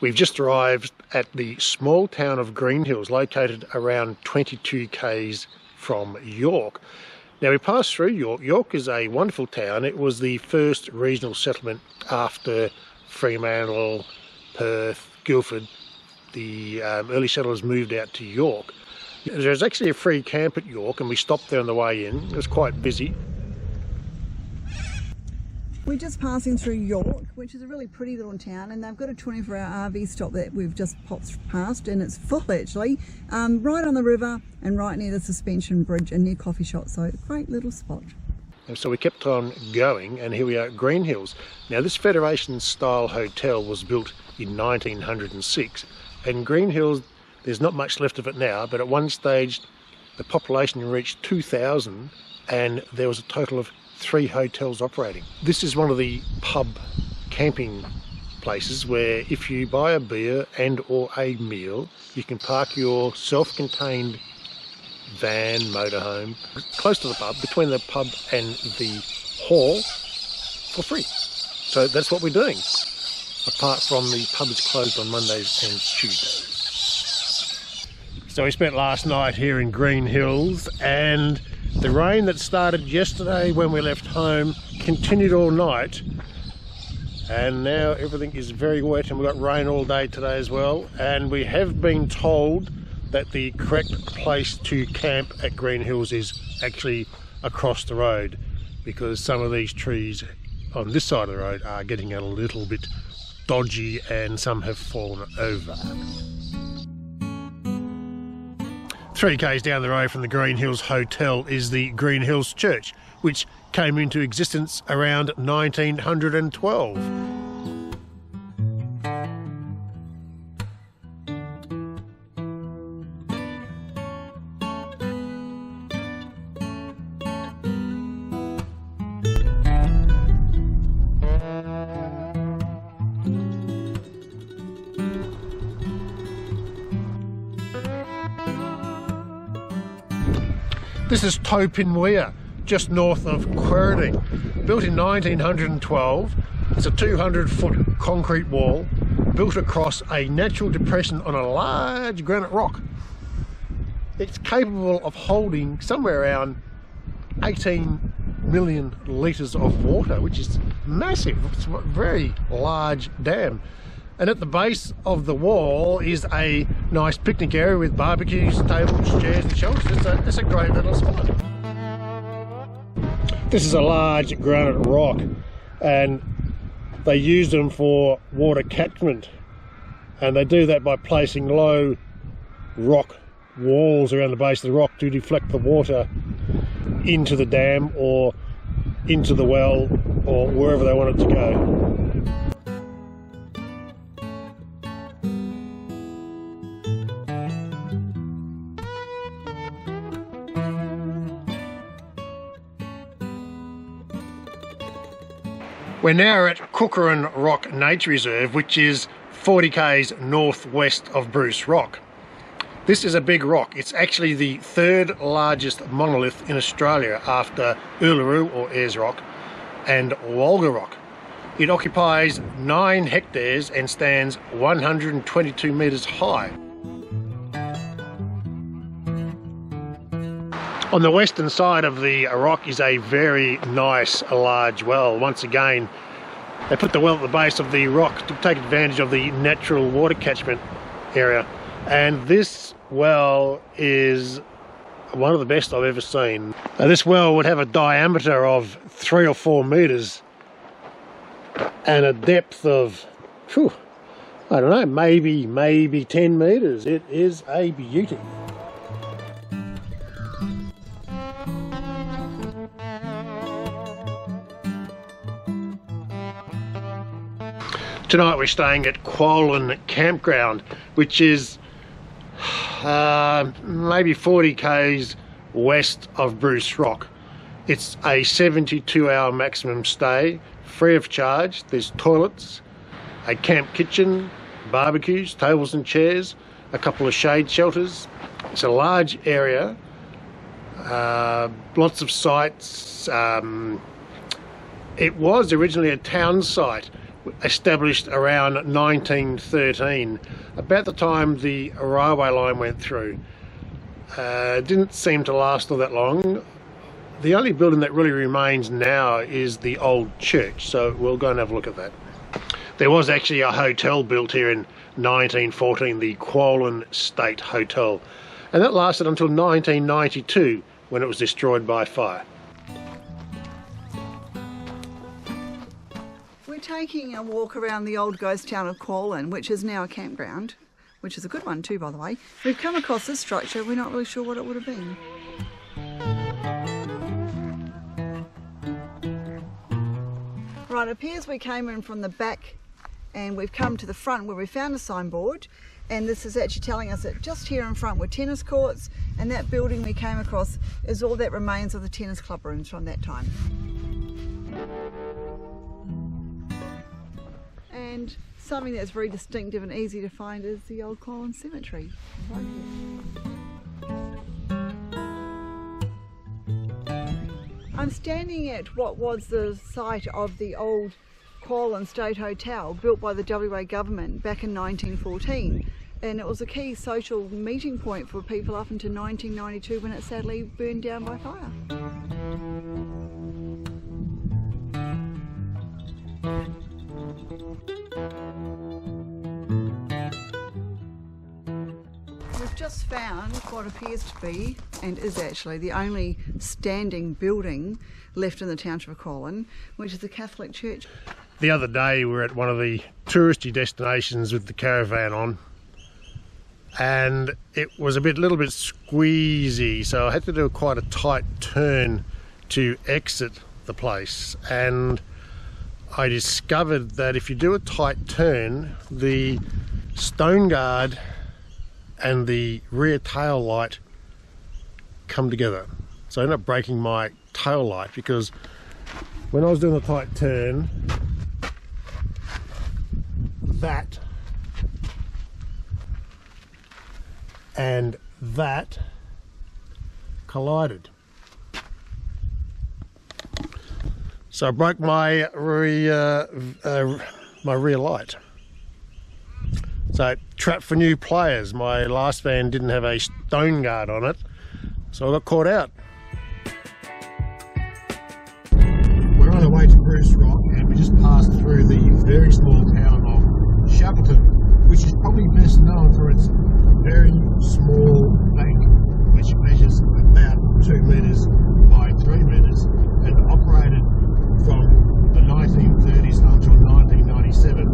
We've just arrived at the small town of Greenhills, located around 22 k's from York. Now we passed through York. York is a wonderful town. It was the first regional settlement after Fremantle, Perth, Guildford. The early settlers moved out to York. There's actually a free camp at York and we stopped there on the way in. It was quite busy. We're just passing through York, which is a really pretty little town, and they've got a 24-hour RV stop that we've just popped past, and it's full actually, right on the river and right near the suspension bridge and near coffee shop, so great little spot. And so we kept on going, and here we are at Greenhills. Now this Federation style hotel was built in 1906, and Greenhills, there's not much left of it now, but at one stage the population reached 2,000 and there was a total of 3 hotels operating. This is one of the pub camping places where if you buy a beer and or a meal, you can park your self-contained van, motorhome, close to the pub, between the pub and the hall for free. So that's what we're doing, apart from the pub is closed on Mondays and Tuesdays. So we spent last night here in Greenhills, and the rain that started yesterday when we left home continued all night, and now everything is very wet, and we've got rain all day today as well. And we have been told that the correct place to camp at Greenhills is actually across the road, because some of these trees on this side of the road are getting a little bit dodgy and some have fallen over. 3 k's down the road from the Greenhills Hotel is the Greenhills Church, which came into existence around 1912. This is Toapin Weir, just north of Kwolyn. Built in 1912, it's a 200-foot concrete wall built across a natural depression on a large granite rock. It's capable of holding somewhere around 18 million litres of water, which is massive. It's a very large dam. And at the base of the wall is a nice picnic area with barbecues, tables, chairs and shelters. It's a great little spot. This is a large granite rock, and they use them for water catchment. And they do that by placing low rock walls around the base of the rock to deflect the water into the dam or into the well or wherever they want it to go. We're now at Kokerbin Rock Nature Reserve, which is 40 k's northwest of Bruce Rock. This is a big rock. It's actually the 3rd largest monolith in Australia after Uluru or Ayers Rock and Walga Rock. It occupies 9 hectares and stands 122 metres high. On the western side of the rock is a very nice large well. Once again, they put the well at the base of the rock to take advantage of the natural water catchment area. And this well is one of the best I've ever seen. Now, this well would have a diameter of 3 or 4 metres and a depth of, I don't know, maybe 10 metres. It is a beauty. Tonight we're staying at Kwolyn campground, which is maybe 40 k's west of Bruce Rock. It's a 72-hour maximum stay, free of charge. There's toilets, a camp kitchen, barbecues, tables and chairs, a couple of shade shelters. It's a large area, lots of sites. It was originally a town site, established around 1913, about the time the railway line went through. Didn't seem to last all that long. The only building that really remains now is the old church, so we'll go and have a look at that. There was actually a hotel built here in 1914, the Kwolyn State Hotel, and that lasted until 1992 when it was destroyed by fire. We're taking a walk around the old ghost town of Kwolyn, which is now a campground, which is a good one too, by the way. We've come across this structure, we're not really sure what it would have been. Right, it appears we came in from the back and we've come to the front where we found a signboard, and this is actually telling us that just here in front were tennis courts, and that building we came across is all that remains of the tennis club rooms from that time. And something that's very distinctive and easy to find is the old Kwolyn Cemetery right here. I'm standing at what was the site of the old Kwolyn State Hotel, built by the WA government back in 1914, and it was a key social meeting point for people up until 1992 when it sadly burned down by fire. We've just found what appears to be, and is actually, the only standing building left in the township of Karolin, which is the Catholic church. The other day we were at one of the touristy destinations with the caravan on, and it was a little bit squeezy, so I had to do quite a tight turn to exit the place, and I discovered that if you do a tight turn, the stone guard and the rear tail light come together. So I ended up breaking my tail light, because when I was doing a tight turn, that and that collided. So I broke my rear light. So trap for new players. My last van didn't have a stone guard on it, so I got caught out. We're on our way to Bruce Rock, and we just passed through the very small town of Shackleton, which is probably best known for its very small bank, which measures about 2 metres by 3 metres and operated from the 1930s until 1997.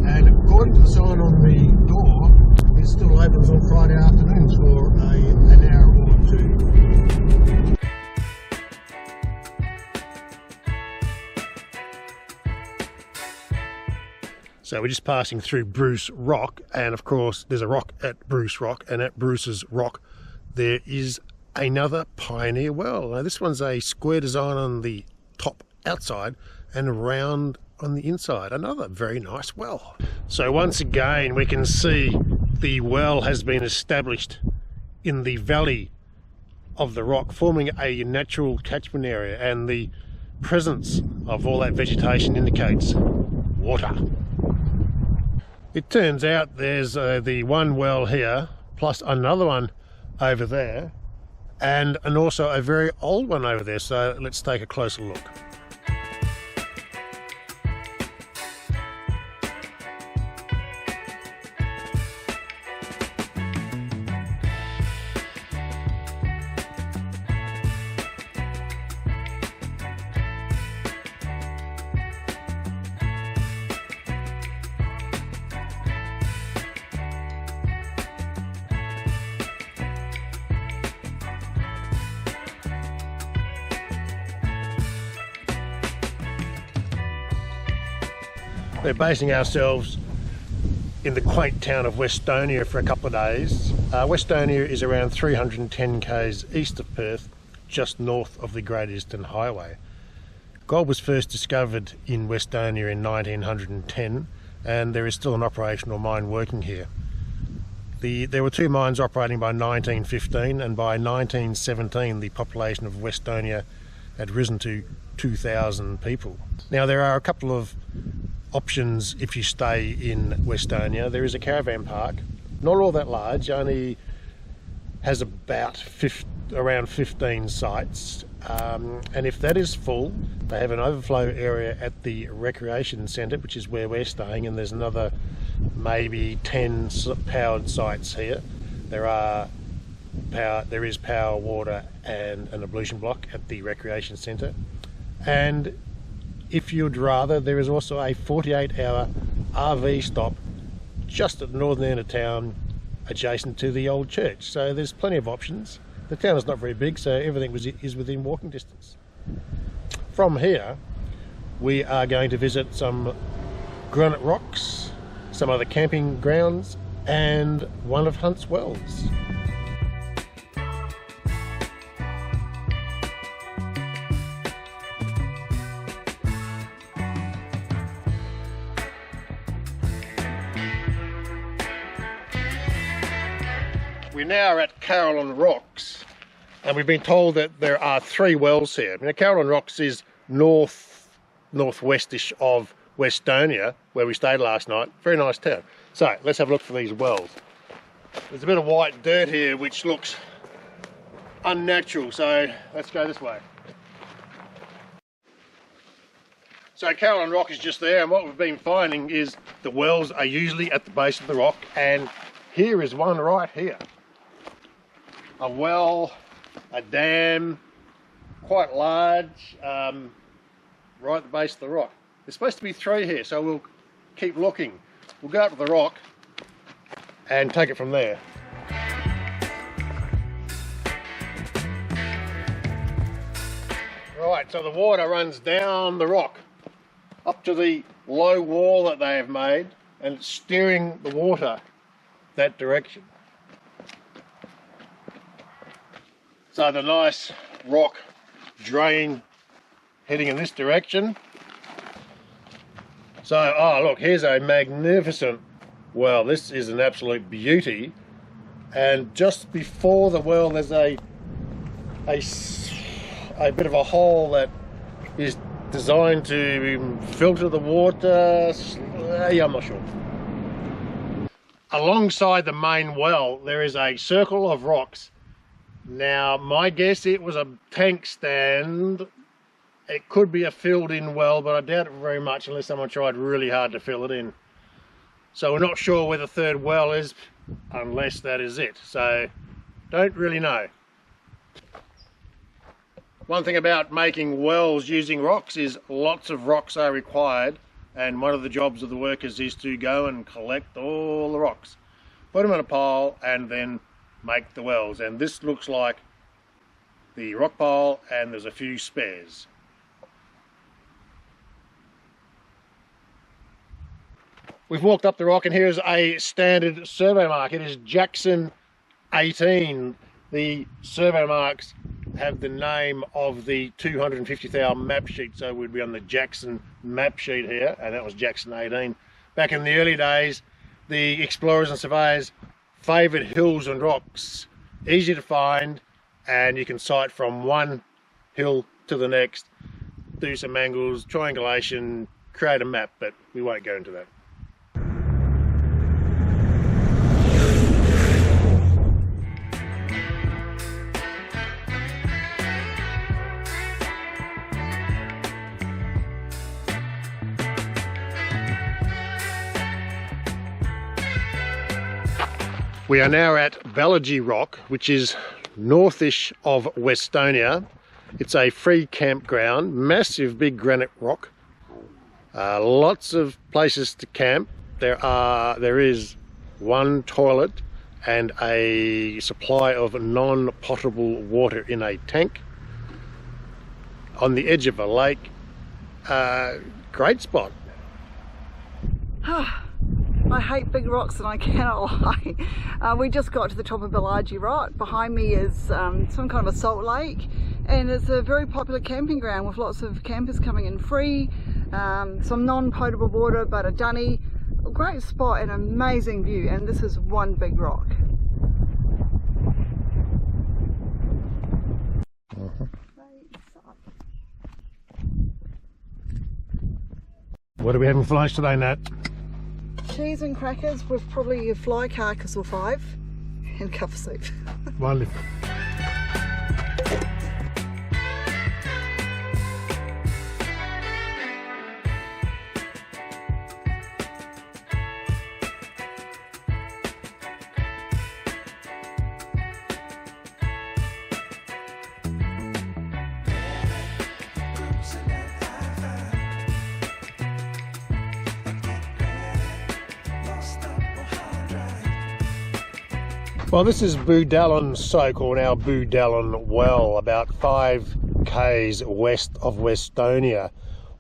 And according to the sign on the door, it still opens on Friday afternoons for an hour or two. So we're just passing through Bruce Rock, and of course there's a rock at Bruce Rock, and at Bruce's Rock there is another pioneer well. Now this one's a square design on the top outside and round on the inside. Another very nice well. So once again we can see the well has been established in the valley of the rock, forming a natural catchment area, and the presence of all that vegetation indicates water. It turns out there's the one well here, plus another one over there, and also a very old one over there. So let's take a closer look. We're basing ourselves in the quaint town of Westonia for a couple of days. Westonia is around 310 k's east of Perth, just north of the Great Eastern Highway. Gold was first discovered in Westonia in 1910, and there is still an operational mine working here. There were 2 mines operating by 1915, and by 1917 the population of Westonia had risen to 2,000 people. Now there are a couple of options if you stay in Westonia. There is a caravan park, not all that large, only has about around 15 sites, and if that is full, they have an overflow area at the recreation centre, which is where we're staying, and there's another maybe 10 powered sites here. There is power, water and an ablution block at the recreation centre, and if you'd rather, there is also a 48-hour RV stop just at the northern end of town, adjacent to the old church. So there's plenty of options. The town is not very big, so everything is within walking distance. From here, we are going to visit some granite rocks, some other camping grounds, and one of Hunt's Wells. We now are at Karolin Rocks, and we've been told that there are 3 wells here. Now, Karolin Rocks is northwestish of Westonia, where we stayed last night. Very nice town. So let's have a look for these wells. There's a bit of white dirt here which looks unnatural, so let's go this way. So Karolin Rock is just there, and what we've been finding is the wells are usually at the base of the rock, and here is one right here. A well, a dam, quite large, right at the base of the rock. There's supposed to be 3 here, so we'll keep looking. We'll go up to the rock and take it from there. Right, so the water runs down the rock up to the low wall that they have made, and it's steering the water that direction. So the nice rock drain heading in this direction. So, oh look, here's a magnificent well. This is an absolute beauty. And just before the well, there's a bit of a hole that is designed to filter the water. Yeah, I'm not sure. Alongside the main well, there is a circle of rocks. Now, my guess, it was a tank stand. It could be a filled-in well, but I doubt it very much unless someone tried really hard to fill it in. So we're not sure where the 3rd well is, unless that is it. So, don't really know. One thing about making wells using rocks is lots of rocks are required, and one of the jobs of the workers is to go and collect all the rocks, put them in a pile, and then make the wells. And this looks like the rock pile, and there's a few spares. We've walked up the rock, and here's a standard survey mark. It is Jackson 18. The survey marks have the name of the 250,000 map sheet, so we'd be on the Jackson map sheet here, and that was Jackson 18. Back in the early days, the explorers and surveyors favoured hills and rocks, easy to find, and you can sight from one hill to the next, do some angles, triangulation, create a map, but we won't go into that. We are now at Baladjie Rock, which is northish of Westonia. It's a free campground, massive big granite rock. Lots of places to camp. There is one toilet and a supply of non-potable water in a tank on the edge of a lake. Great spot. I hate big rocks and I cannot lie. We just got to the top of Baladjie Rock. Behind me is some kind of a salt lake, and it's a very popular camping ground with lots of campers coming in free, some non-potable water but a dunny. A great spot and amazing view, and this is one big rock. What are we having for lunch today, Nat? Cheese and crackers with probably a fly carcass or 5 and a cup of soup. Wonderful. Well, this is Boodalin Soak, or now Boodalin Well, about 5 k's west of Westonia.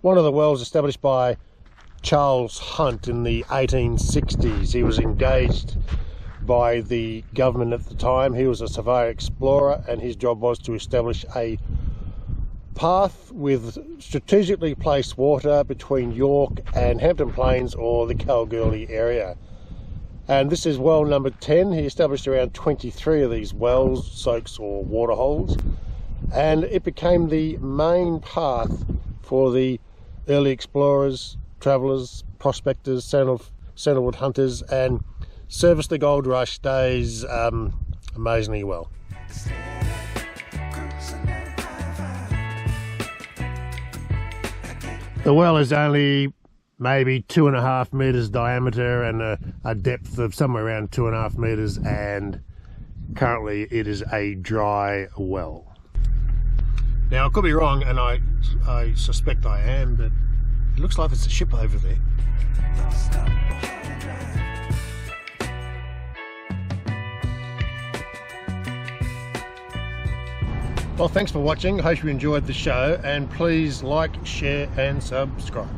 One of the wells established by Charles Hunt in the 1860s. He was engaged by the government at the time. He was a surveyor explorer, and his job was to establish a path with strategically placed water between York and Hampton Plains, or the Kalgoorlie area. And this is well number 10. He established around 23 of these wells, soaks or water holes, and it became the main path for the early explorers, travellers, prospectors, sandalwood hunters, and serviced the gold rush days amazingly well. The well is only maybe 2.5 meters diameter and a depth of somewhere around 2.5 meters, and currently it is a dry well. Now I could be wrong, and I suspect I am, but it looks like there's a ship over there. Well, thanks for watching. I hope you enjoyed the show, and please like, share and subscribe.